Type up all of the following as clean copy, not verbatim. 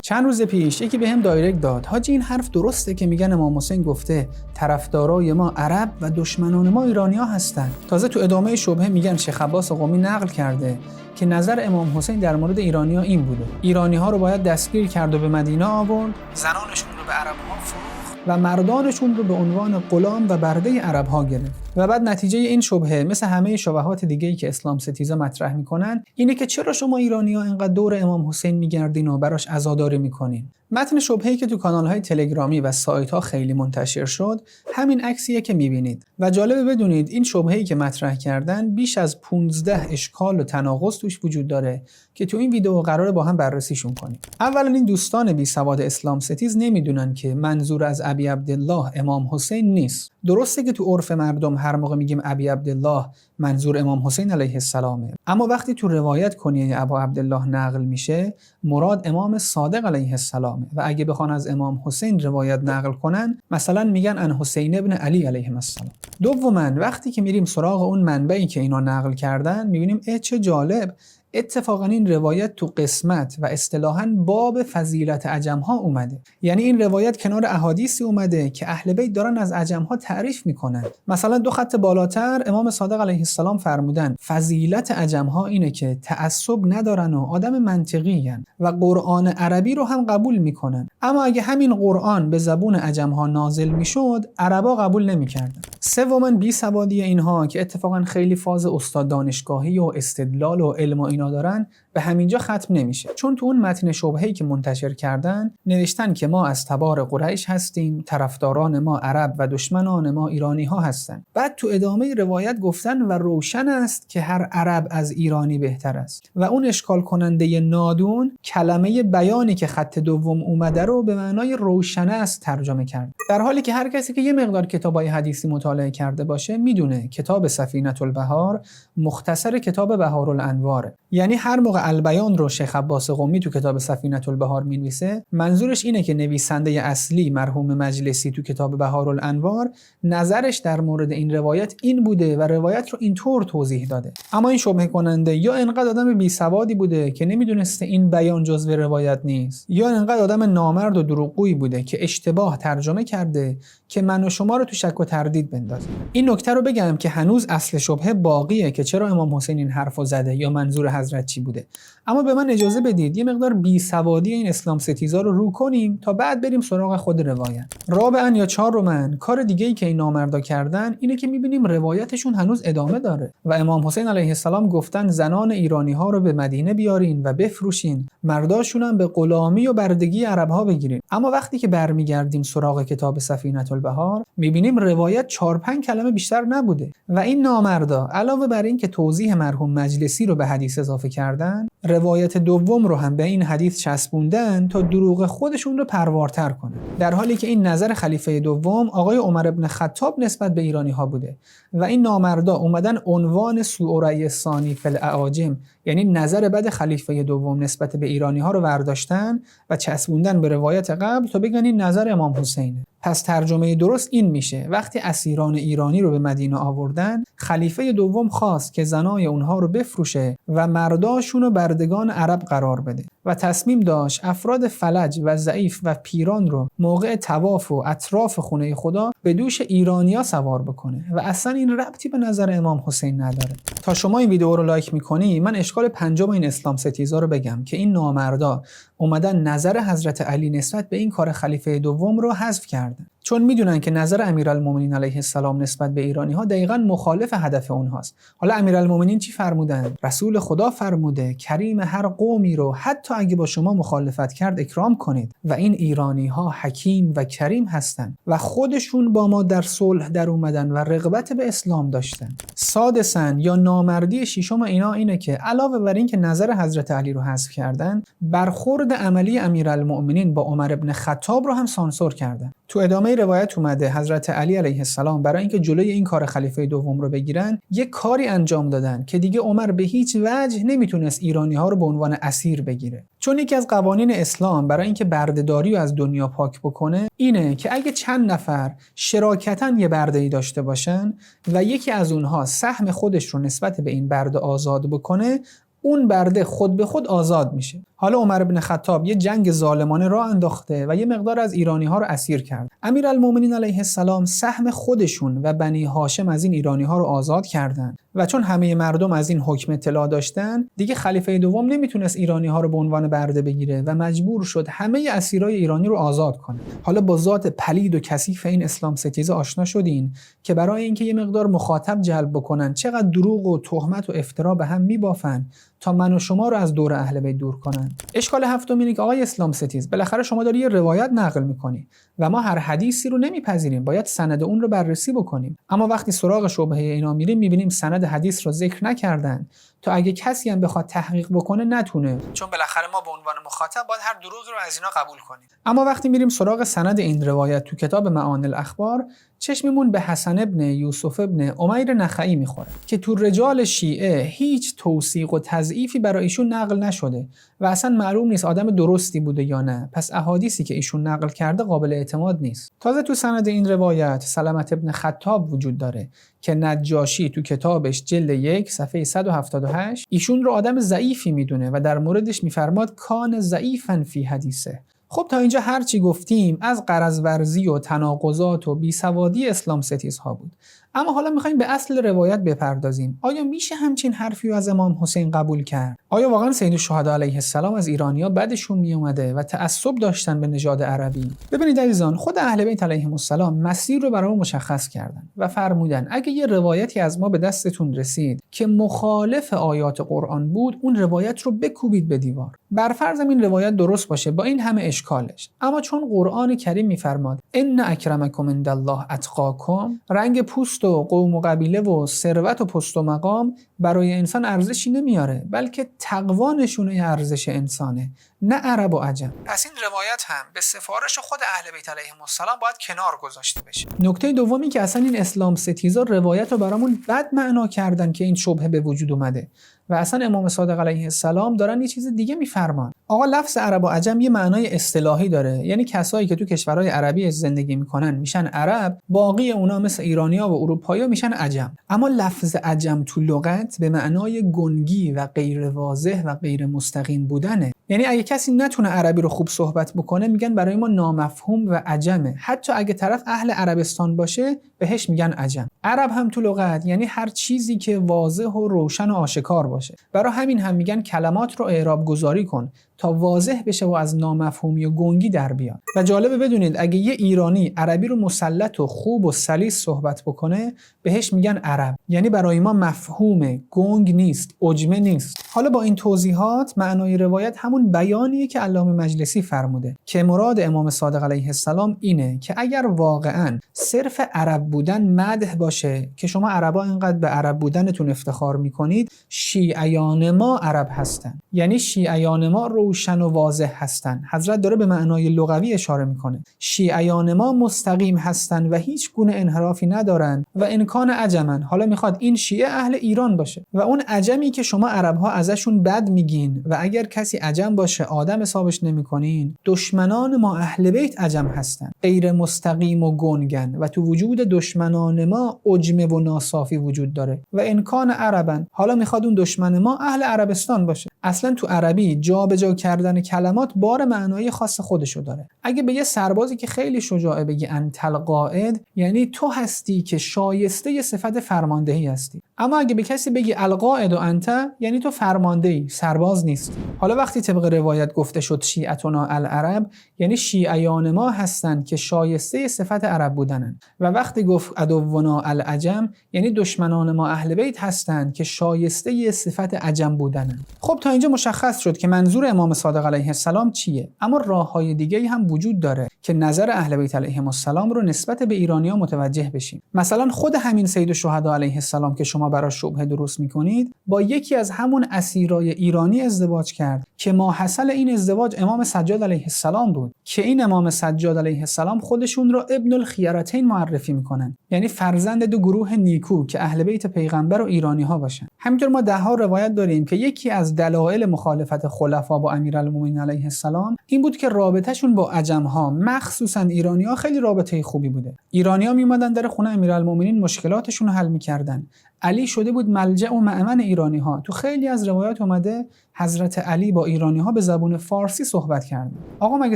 چند روز پیش یکی بهم دایرکت داد حاجی این حرف درسته که میگن امام حسین گفته طرفدارای ما عرب و دشمنان ما ایرانی‌ها هستن. تازه تو ادامه شبهه میگن شیخ عباس قمی نقل کرده که نظر امام حسین در مورد ایرانی‌ها این بوده ایرانی‌ها رو باید دستگیر کرد و به مدینه آورد، زنانشون رو به عرب‌ها فروخت و مردانشون رو به عنوان غلام و برده عرب‌ها گرفت. و بعد نتیجه این شبهه مثل همه شبهات دیگه‌ای که اسلام ستیزا مطرح میکنن اینه که چرا شما ایرانی‌ها اینقدر دور امام حسین میگردین و براش عزاداری میکنین. متن شبهه‌ای که تو کانال‌های تلگرامی و سایت‌ها خیلی منتشر شد همین عکسیه که می‌بینید و جالبه بدونید این شبهه‌ای که مطرح کردن بیش از 15 اشکال و تناقض توش وجود داره که تو این ویدیو قراره با هم بررسیشون کنیم. اولا این دوستان بی سواد اسلام ستیز نمیدونن که منظور از ابی عبدالله امام حسین نیست. درسته که تو عرف مردم هر موقع میگیم ابی عبدالله منظور امام حسین علیه السلامه، اما وقتی تو روایت کنیه ابا عبدالله نقل میشه مراد امام صادق علیه السلامه و اگه بخوان از امام حسین روایت نقل کنن مثلا میگن ان حسین ابن علی علیه السلام. دوما وقتی که میریم سراغ اون منبعی که اینا نقل کردن میبینیم چه جالب اتفاقا این روایت تو قسمت و اصطلاحاً باب فضیلت عجم‌ها اومده. یعنی این روایت کنار احادیثی اومده که اهل بیت دارن از عجم‌ها تعریف میکنن. مثلا 2 خط بالاتر امام صادق علیه السلام فرمودن فضیلت عجم‌ها اینه که تعصب ندارن و آدم منطقی هن و قرآن عربی رو هم قبول میکنن. اما اگه همین قرآن به زبون عجم‌ها نازل میشد عربا قبول نمیکردن. سوما بی‌سوادی اینها که اتفاقا خیلی فاز استاد دانشگاهی و استدلال و علم و اینا دارن به همینجا ختم نمیشه، چون تو اون متن شبهه‌ای که منتشر کردن نوشتن که ما از تبار قریش هستیم، طرفداران ما عرب و دشمنان ما ایرانی ها هستن. بعد تو ادامه روایت گفتن و روشن است که هر عرب از ایرانی بهتر است و اون اشکال کننده نادون کلمه بیانی که خط دوم اومده رو به معنای روشن است ترجمه کرد، در حالی که هر کسی که یه مقدار کتابای حدیثی مطالعه کرده باشه میدونه کتاب سفینة البحار مختصر کتاب بهارالانواره. یعنی هر موقع البیان رو شیخ عباس قمی تو کتاب سفینة البحار مینویسه منظورش اینه که نویسنده اصلی مرحوم مجلسی تو کتاب بهارالانوار نظرش در مورد این روایت این بوده و روایت رو اینطور توضیح داده. اما این شبهه کننده یا انقدر آدم بی سوادی بوده که نمیدونسته این بیان جزو روایت نیست، یا انقدر آدم نامرد و دروغگویی بوده که اشتباه ترجمه کرده که من و شما رو تو شک و تردید بندازه. این نکته رو بگم که هنوز اصل شبهه باقیه که چرا امام حسین این حرفو زده یا منظور حضرت چی بوده. اما به من اجازه بدید یه مقدار بی‌سوادی این اسلام ستیزا رو کنیم تا بعد بریم سراغ خود روایت. رابعاً یا چهارماً کار دیگه‌ای که این نامردا کردن اینه که می‌بینیم روایتشون هنوز ادامه داره و امام حسین علیه السلام گفتن زنان ایرانی‌ها رو به مدینه بیارین و بفروشین، مرداشون هم به غلامی و بردگی عرب‌ها بگیرین. اما وقتی که برمیگردیم سراغ کتاب سفینة البحار می‌بینیم روایت 4-5 کلمه بیشتر نبوده و این نامردا علاوه بر این که توضیح مرحوم مجلسی رو به حدیث اضافه کردن روایت دوم رو هم به این حدیث چسبوندن تا دروغ خودشون رو پروارتر کنن، در حالی که این نظر خلیفه دوم آقای عمر ابن خطاب نسبت به ایرانی ها بوده و این نامردا اومدن عنوان سوء رأی ثانی فی الاعاجم یعنی نظر بد خلیفه دوم نسبت به ایرانی ها رو برداشتن و چسبوندن به روایت قبل تا بگن این نظر امام حسینه. پس ترجمه درست این میشه وقتی اسیران ایرانی رو به مدینه آوردن خلیفه دوم خواست که زنای اونها رو بفروشه و مرداشون رو بردگان عرب قرار بده و تصمیم داشت افراد فلج و ضعیف و پیران رو موقع طواف و اطراف خونه خدا به دوش ایرانیا سوار بکنه و اصلا این ربطی به نظر امام حسین نداره. تا شما این ویدیو رو لایک میکنی من اشکال پنجم این اسلام ستیزا رو بگم که این نامردا اومدن نظر حضرت علی نسبت به این کار خلیفه دوم رو حذف کردن، چون میدونن که نظر امیرالمومنین علیه السلام نسبت به ایرانی ها دقیقاً مخالف هدف اونهاست. حالا امیرالمومنین چی فرمودن؟ رسول خدا فرموده کریم هر قومی رو حتی اگه با شما مخالفت کرد اکرام کنید و این ایرانی ها حکیم و کریم هستن و خودشون با ما در صلح در اومدن و رغبت به اسلام داشتن. سادساً یا نامردی ششم اینا اینه که علاوه بر این که نظر حضرت علی رو حذف کردن برخورد عملی امیرالمومنین با عمر ابن خطاب رو هم سانسور کردن. تو ادامه روایت اومده حضرت علی علیه السلام برای اینکه جلوی این کار خلیفه دوم رو بگیرن یک کاری انجام دادن که دیگه عمر به هیچ وجه نمیتونست ایرانی ها رو به عنوان اسیر بگیره، چون یکی از قوانین اسلام برای اینکه بردهداری رو از دنیا پاک بکنه اینه که اگه چند نفر شراکتاً یه برده‌ای داشته باشن و یکی از اونها سهم خودش رو نسبت به این برده آزاد بکنه اون برده خود به خود آزاد میشه. حالا عمر بن خطاب یه جنگ ظالمانه راه انداخته و یه مقدار از ایرانی‌ها رو اسیر کرد. امیرالمومنین علیه السلام سهم خودشون و بنی هاشم از این ایرانی‌ها رو آزاد کردن و چون همه مردم از این حکم اطلاع داشتن، دیگه خلیفه دوم نمیتونست ایرانی‌ها رو به عنوان برده بگیره و مجبور شد همه اسیرای ایرانی رو آزاد کنه. حالا با ذات پلید و کثیف این اسلام ستیزه آشنا شدین که برای اینکه یه مقدار مخاطب جلب بکنن چقدر دروغ و تهمت و افترا به هم میبافن تا من و شما رو از دور اهل بیت دور کنن. اشکال هفتم اینه که آقای اسلام ستیز، بالاخره شما داری یه روایت نقل میکنی و ما هر حدیثی رو نمیپذیریم، باید سند اون رو بررسی بکنیم. اما وقتی سراغ شبهه اینا میریم میبینیم سند حدیث رو ذکر نکردن تا اگه کسی هم بخواد تحقیق بکنه نتونه، چون بالاخره ما به عنوان مخاطب باید هر دروغی رو از اینا قبول کنیم. اما وقتی میریم سراغ سند این روایت تو کتاب معانی الاخبار، چشممون به حسن ابن یوسف ابن امیر نخعی میخوره که تو رجال شیعه هیچ توثیق و تضعیفی برای ایشون نقل نشده و اصلا معلوم نیست آدم درستی بوده یا نه. پس احادیثی که ایشون نقل کرده قابل اعتماد نیست. تازه تو سند این روایت سلمة ابن خطاب وجود داره که نجاشی تو کتابش جلد 1 صفحه 178 ایشون رو آدم ضعیفی میدونه و در موردش میفرماد کان ضعیفا فی حدیثه. خب تا اینجا هر چی گفتیم از غرض ورزی و تناقضات و بیسوادی اسلام ستیزها بود. اما حالا میخوایم به اصل روایت بپردازیم. آیا میشه همچین حرفی از امام حسین قبول کرد؟ آیا واقعا سید الشهدا علیه السلام از ایرانیا بدشون میومده و تعصب داشتن به نژاد عربی؟ ببینید عزیزان، خود اهل بیت علیهم السلام مسیر رو برامون مشخص کردن و فرمودن اگه یه روایتی از ما به دستتون رسید که مخالف آیات قرآن بود، اون روایت رو بکوبید به دیوار. برفرض این روایت درست باشه با این همه اشکالش، اما چون قرآن کریم میفرماد ان اکرمکم عندالله اتقاکم، رنگ پوست و قوم و قبیله و ثروت و پست و مقام برای انسان ارزشی نمیاره، بلکه تقوا نشونه ارزش انسانه، نه عرب و عجم. پس این روایت هم به سفارش خود اهل بیت علیهم السلام باید کنار گذاشته بشه. نکته دومی که اصلا این اسلام ستیزا روایت رو برامون بد معنا کردن که این شبهه به وجود اومده و اصلا امام صادق علیه السلام دارن یه چیز دیگه میفرمان. آقا لفظ عرب و عجم یه معنای اصطلاحی داره، یعنی کسایی که تو کشورهای عربی زندگی میکنن میشن عرب، باقی اونا مثل ایرانیا و اروپایی‌ها میشن عجم. اما لفظ عجم تو لغت به معنای گنگی و غیر واضح و غیر مستقیم بودنه. یعنی اگه کسی نتونه عربی رو خوب صحبت بکنه میگن برای ما نامفهوم و عجمه، حتی اگه طرف اهل عربستان باشه بهش میگن عجم. عرب هم تو لغت یعنی هر چیزی که واضح و روشن و آشکار باشه. برای همین هم میگن کلمات رو اعراب گذاری کن تا واضح بشه و از نامفهومی و گنگی در بیاد. و جالبه بدونید اگه یه ایرانی عربی رو مسلط و خوب و سلیس صحبت بکنه بهش میگن عرب، یعنی برای ما مفهومه، گنگ نیست، عجمه نیست. حالا با این توضیحات معنای روایت همون بیانیه که علامه مجلسی فرموده که مراد امام صادق علیه السلام اینه که اگر واقعاً صرف عرب بودن مدح باشه که شما عربا اینقدر به عرب بودنتون افتخار میکنید، شیعیان ما عرب هستن، یعنی شیعیان ما روشن و واضح هستن. حضرت داره به معنای لغوی اشاره میکنه. شیعیان ما مستقیم هستن و هیچ گونه انحرافی ندارن و امکان عجمن. حالا میخواد این شیعه اهل ایران باشه و اون عجمی که شما عربها ازشون بد میگین و اگر کسی عجم باشه آدم حسابش نمیکنین، دشمنان ما اهل بیت عجم هستن، غیر مستقیم و گنگن و تو وجود دشمنان ما عجمه و ناصافی وجود داره و امکان عربن. حالا میخواد اون دشمن ما اهل عربستان باشه. اصلا تو عربی جابجا کردن کلمات بار معنایی خاص خودشو داره. اگه به یه سربازی که خیلی شجاعه بگی انت القائد، یعنی تو هستی که شایسته ی صفت فرماندهی هستی. اما اگه به کسی بگی القائد و انت، یعنی تو فرماندهی، سرباز نیست. حالا وقتی طبق روایت گفته شد شیعتنا العرب، یعنی شیعیان ما هستن که شایسته ی صفت عرب بودنن، و وقتی گفت عدونا العجم، یعنی دشمنان ما اهل بیت هستن که شایسته ی صفت عجم بودنن. خب تا اینجا مشخص شد که منظور امام صادق علیه السلام چیه. اما راه‌های دیگه‌ای هم وجود داره که نظر اهل بیت علیهم السلام رو نسبت به ایرانی‌ها متوجه بشیم. مثلا خود همین سید الشهدا علیه السلام که شما براش شبهه درست می‌کنید، با یکی از همون اسیرای ایرانی ازدواج کرد که ماحصل این ازدواج امام سجاد علیه السلام بود، که این امام سجاد علیه السلام خودشون رو ابن الخیرتین معرفی می‌کنن، یعنی فرزند دو گروه نیکو که اهل بیت پیغمبر و ایرانی‌ها باشن. همینطور ما ده‌ها روایت داریم که یکی از دلایل مخالفت خلفا با امیرالمومنین علیه السلام این بود که رابطه‌شون با عجم‌ها، مخصوصا ایرانی‌ها، خیلی رابطه خوبی بوده. ایرانی‌ها میومدن در خونه امیرالمومنین مشکلاتشون رو حل می‌کردن. علی شده بود ملجأ و مأمن ایرانی ها. تو خیلی از روایات اومده حضرت علی با ایرانی ها به زبان فارسی صحبت کرد. آقا مگه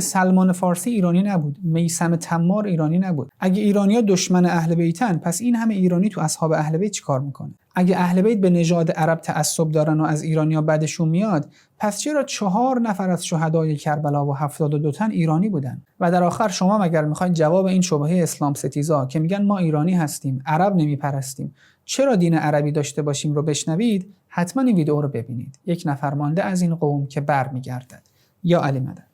سلمان فارسی ایرانی نبود؟ میثم تمار ایرانی نبود؟ اگه ایرانی‌ها دشمن اهل بیتن، پس این همه ایرانی تو اصحاب اهل بیت چیکار میکنه؟ اگه اهل بیت به نژاد عرب تعصب دارن و از ایرانی‌ها بدشون میاد، پس چرا 4 نفر از شهدای کربلا و 72 تن ایرانی بودن؟ و در آخر شما مگر میخواید جواب این شبهه اسلام ستیزا که میگن ما ایرانی هستیم، عرب نمیپرستیم، چرا دین عربی داشته باشیم رو بشنوید، حتما این ویدیو رو ببینید. یک نفر مانده از این قوم که برمیگردد. یا علی مدد.